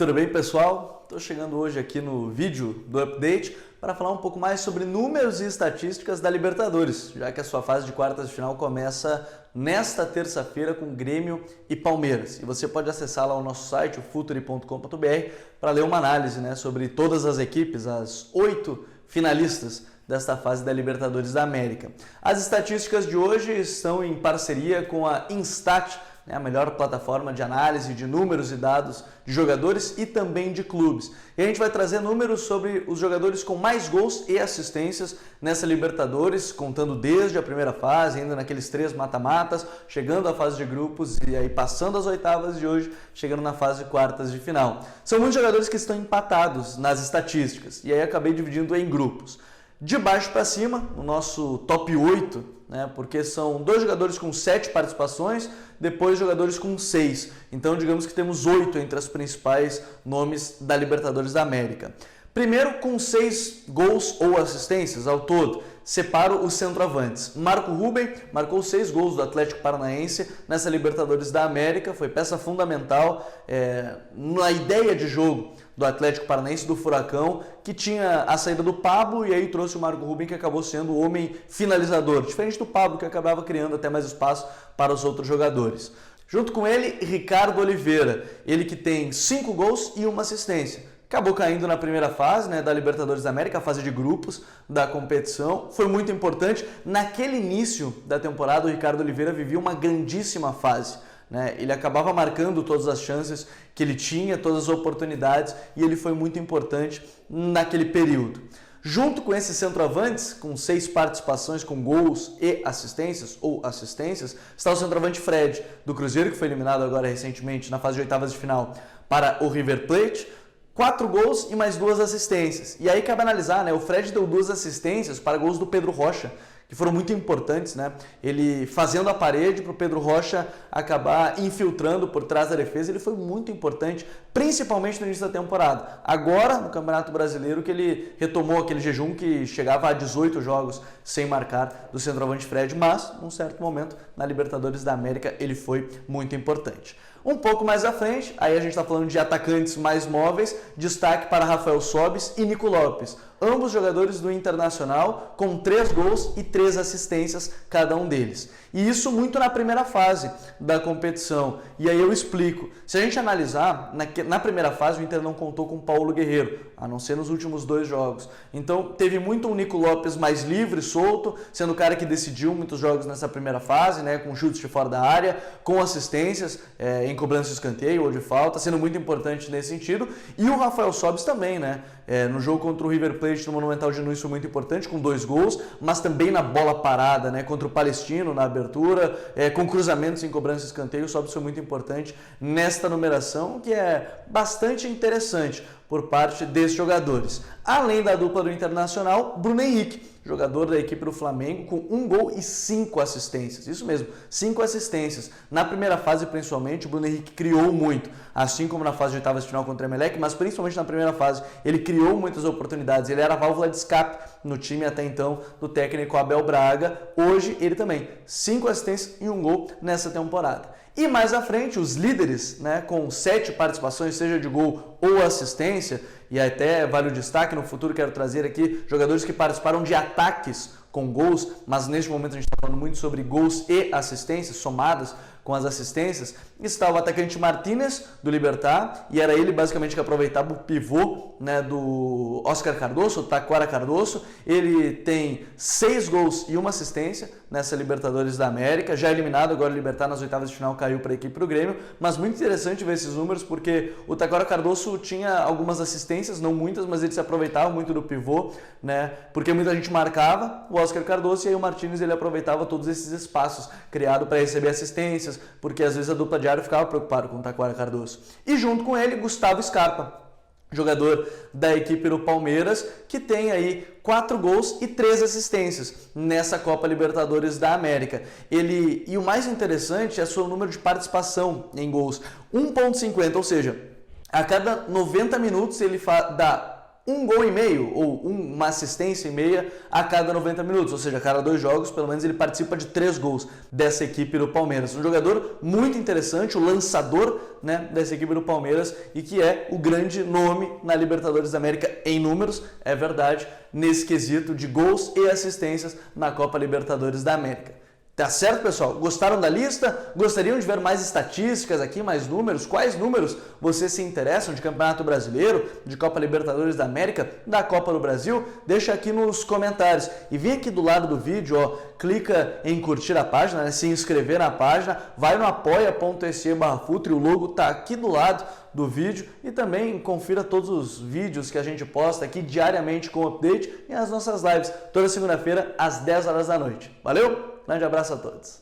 Tudo bem, pessoal? Estou chegando hoje aqui no vídeo do update para falar um pouco mais sobre números e estatísticas da Libertadores, já que a sua fase de quartas de final começa nesta terça-feira com Grêmio e Palmeiras. E você pode acessar lá o nosso site, o futuri.com.br, para ler uma análise, sobre todas as equipes, as 8 finalistas desta fase da Libertadores da América. As estatísticas de hoje estão em parceria com a Instat, a melhor plataforma de análise de números e dados de jogadores e também de clubes. E a gente vai trazer números sobre os jogadores com mais gols e assistências nessa Libertadores, contando desde a primeira fase, ainda naqueles 3 mata-matas, chegando à fase de grupos e aí passando as oitavas de hoje, chegando na fase de quartas de final. São muitos jogadores que estão empatados nas estatísticas e aí acabei dividindo em grupos. De baixo para cima, o nosso top 8, porque são 2 jogadores com 7 participações, depois jogadores com 6. Então, digamos que temos 8 entre os principais nomes da Libertadores da América. Primeiro, com 6 gols ou assistências ao todo, separo os centroavantes. Marco Ruben marcou 6 gols do Atlético Paranaense nessa Libertadores da América, foi peça fundamental na ideia de jogo do Atlético Paranaense, do Furacão, que tinha a saída do Pablo e aí trouxe o Marco Ruben, que acabou sendo o homem finalizador, diferente do Pablo, que acabava criando até mais espaço para os outros jogadores. Junto com ele, Ricardo Oliveira, ele que tem 5 gols e 1 assistência. Acabou caindo na primeira fase da Libertadores da América, a fase de grupos da competição. Foi muito importante. Naquele início da temporada, o Ricardo Oliveira vivia uma grandíssima fase. Ele acabava marcando todas as chances que ele tinha, todas as oportunidades, e ele foi muito importante naquele período. Junto com esses centroavantes, com 6 participações com gols e assistências, está o centroavante Fred, do Cruzeiro, que foi eliminado agora recentemente na fase de oitavas de final para o River Plate. 4 gols e mais 2 assistências. E aí cabe analisar, o Fred deu 2 assistências para gols do Pedro Rocha, que foram muito importantes, Ele fazendo a parede para o Pedro Rocha acabar infiltrando por trás da defesa, ele foi muito importante, principalmente no início da temporada. Agora, no Campeonato Brasileiro, que ele retomou aquele jejum que chegava a 18 jogos sem marcar do centroavante Fred, mas, num certo momento, na Libertadores da América, ele foi muito importante. Um pouco mais à frente, aí a gente está falando de atacantes mais móveis, destaque para Rafael Sobis e Nico Lopes, ambos jogadores do Internacional com 3 gols e 3 assistências cada um deles. E isso muito na primeira fase da competição. E aí eu explico. Se a gente analisar, na primeira fase o Inter não contou com Paulo Guerreiro, a não ser nos últimos 2 jogos. Então teve muito um Nico Lopes mais livre, solto, sendo o cara que decidiu muitos jogos nessa primeira fase, com chutes de fora da área, com assistências em cobrança de escanteio ou de falta, sendo muito importante nesse sentido. E o Rafael Sobis também, no jogo contra o River Plate no Monumental de Nunes foi muito importante, com 2 gols, mas também na bola parada, contra o Palestino na abertura, com cruzamentos em cobrança de escanteio. O Sobis foi muito importante nesta numeração, que é bastante interessante por parte desses jogadores. Além da dupla do Internacional, Bruno Henrique, jogador da equipe do Flamengo, com 1 gol e 5 assistências. Isso mesmo, 5 assistências. Na primeira fase, principalmente, o Bruno Henrique criou muito, assim como na fase de oitavas de final contra o Emelec, mas principalmente na primeira fase, ele criou muitas oportunidades. Ele era a válvula de escape no time até então do técnico Abel Braga. Hoje, ele também, 5 assistências e 1 gol nessa temporada. E mais à frente, os líderes, com 7 participações, seja de gol ou assistência, e até vale o destaque, no futuro quero trazer aqui jogadores que participaram de ataques com gols, mas neste momento a gente está falando muito sobre gols e assistências, somadas com as assistências. Está o atacante Martínez, do Libertad, e era ele basicamente que aproveitava o pivô do Oscar Cardoso, o Taquara Cardoso. Ele tem 6 gols e 1 assistência nessa Libertadores da América, já eliminado agora o Libertad nas oitavas de final, caiu para a equipe do Grêmio, mas muito interessante ver esses números, porque o Taquara Cardoso tinha algumas assistências, não muitas, mas ele se aproveitava muito do pivô, porque muita gente marcava o Oscar Cardoso, e aí o Martínez ele aproveitava todos esses espaços criados para receber assistências, porque às vezes a dupla de área ficava preocupada com o Taquara Cardoso. E junto com ele, Gustavo Scarpa, jogador da equipe do Palmeiras, que tem aí 4 gols e 3 assistências nessa Copa Libertadores da América. E o mais interessante é o seu número de participação em gols, 1,50, ou seja, a cada 90 minutos ele dá um gol e meio ou uma assistência e meia a cada 90 minutos, ou seja, a cada 2 jogos, pelo menos ele participa de 3 gols dessa equipe do Palmeiras. Um jogador muito interessante, o lançador, né, dessa equipe do Palmeiras e que é o grande nome na Libertadores da América em números, é verdade, nesse quesito de gols e assistências na Copa Libertadores da América. Tá certo, pessoal? Gostaram da lista? Gostariam de ver mais estatísticas aqui, mais números? Quais números vocês se interessam de Campeonato Brasileiro, de Copa Libertadores da América, da Copa do Brasil? Deixa aqui nos comentários. E vem aqui do lado do vídeo, ó, clica em curtir a página, né, se inscrever na página, vai no apoia.se/Futre, o logo tá aqui do lado do vídeo e também confira todos os vídeos que a gente posta aqui diariamente com update e as nossas lives, toda segunda-feira às 10 horas da noite. Valeu? Grande abraço a todos.